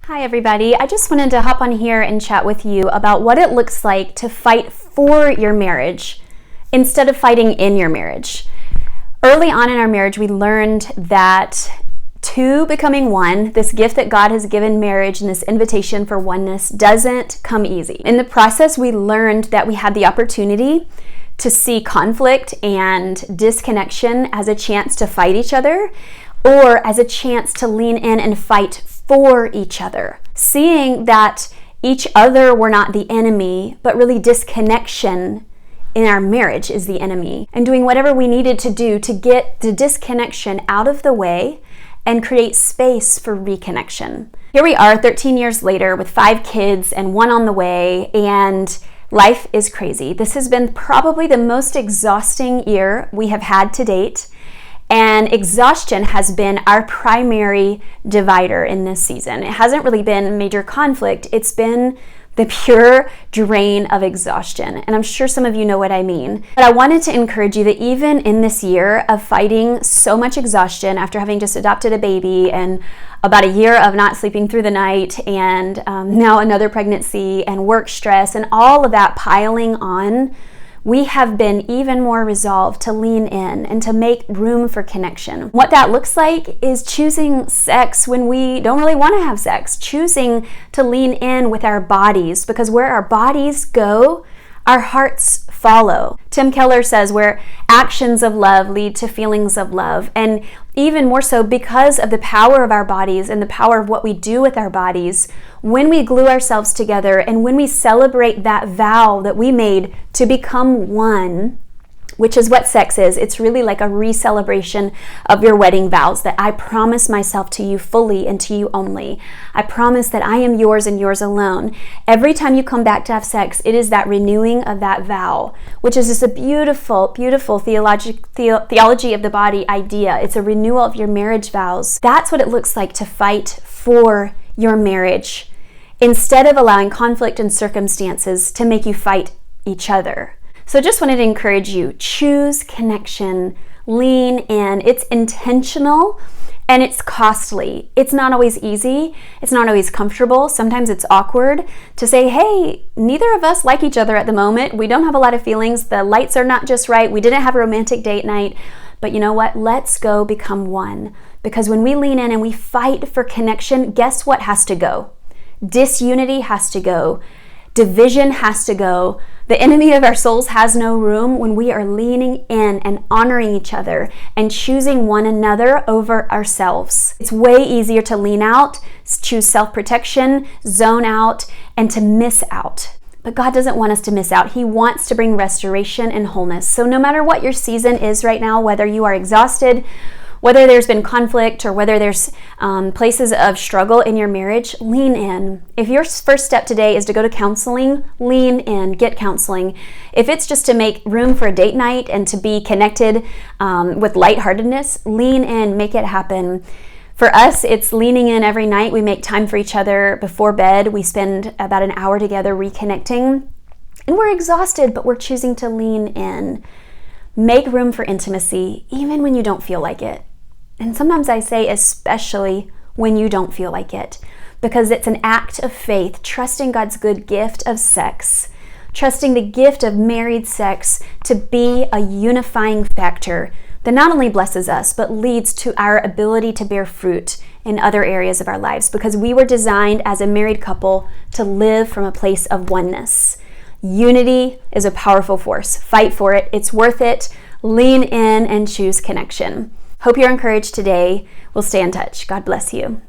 Hi everybody, I just wanted to hop on here and chat with you about what it looks like to fight for your marriage instead of fighting in your marriage. Early on in our marriage, we learned that two becoming one, this gift that God has given marriage and this invitation for oneness, doesn't come easy. In the process, we learned that we had the opportunity to see conflict and disconnection as a chance to fight each other, or as a chance to lean in and fight for each other. Seeing that each other were not the enemy, but really disconnection in our marriage is the enemy, and doing whatever we needed to do to get the disconnection out of the way and create space for reconnection. Here we are 13 years later with 5 kids and 1 on the way, and life is crazy. This has been probably the most exhausting year we have had to date. And exhaustion has been our primary divider in this season. It hasn't really been major conflict. It's been the pure drain of exhaustion. And I'm sure some of you know what I mean. But I wanted to encourage you that even in this year of fighting so much exhaustion after having just adopted a baby and about a year of not sleeping through the night and now another pregnancy and work stress and all of that piling on, we have been even more resolved to lean in and to make room for connection. What that looks like is choosing sex when we don't really want to have sex, choosing to lean in with our bodies, because where our bodies go, our hearts follow. Tim Keller says where actions of love lead to feelings of love. And even more so because of the power of our bodies and the power of what we do with our bodies, when we glue ourselves together and when we celebrate that vow that we made to become one, which is what sex is. It's really like a re-celebration of your wedding vows, that I promise myself to you fully and to you only. I promise that I am yours and yours alone. Every time you come back to have sex, it is that renewing of that vow, which is just a beautiful, beautiful theology of the body idea. It's a renewal of your marriage vows. That's what it looks like to fight for your marriage, instead of allowing conflict and circumstances to make you fight each other. So just wanted to encourage you, choose connection, lean in. It's intentional and it's costly. It's not always easy. It's not always comfortable. Sometimes it's awkward to say, hey, neither of us like each other at the moment. We don't have a lot of feelings. The lights are not just right. We didn't have a romantic date night. But you know what? Let's go become one. Because when we lean in and we fight for connection, guess what has to go? Disunity has to go. Division has to go. The enemy of our souls has no room when we are leaning in and honoring each other and choosing one another over ourselves. It's way easier to lean out, choose self-protection, zone out, and to miss out. But God doesn't want us to miss out. He wants to bring restoration and wholeness. So no matter what your season is right now, whether you are exhausted, whether there's been conflict, or whether there's places of struggle in your marriage, lean in. If your first step today is to go to counseling, lean in, get counseling. If it's just to make room for a date night and to be connected with lightheartedness, lean in, make it happen. For us, it's leaning in every night. We make time for each other before bed. We spend about an hour together reconnecting. And we're exhausted, but we're choosing to lean in. Make room for intimacy, even when you don't feel like it. And sometimes I say especially when you don't feel like it, because it's an act of faith, trusting God's good gift of sex, trusting the gift of married sex to be a unifying factor that not only blesses us, but leads to our ability to bear fruit in other areas of our lives, because we were designed as a married couple to live from a place of oneness. Unity is a powerful force. Fight for it. It's worth it. Lean in and choose connection. Hope you're encouraged today. We'll stay in touch. God bless you.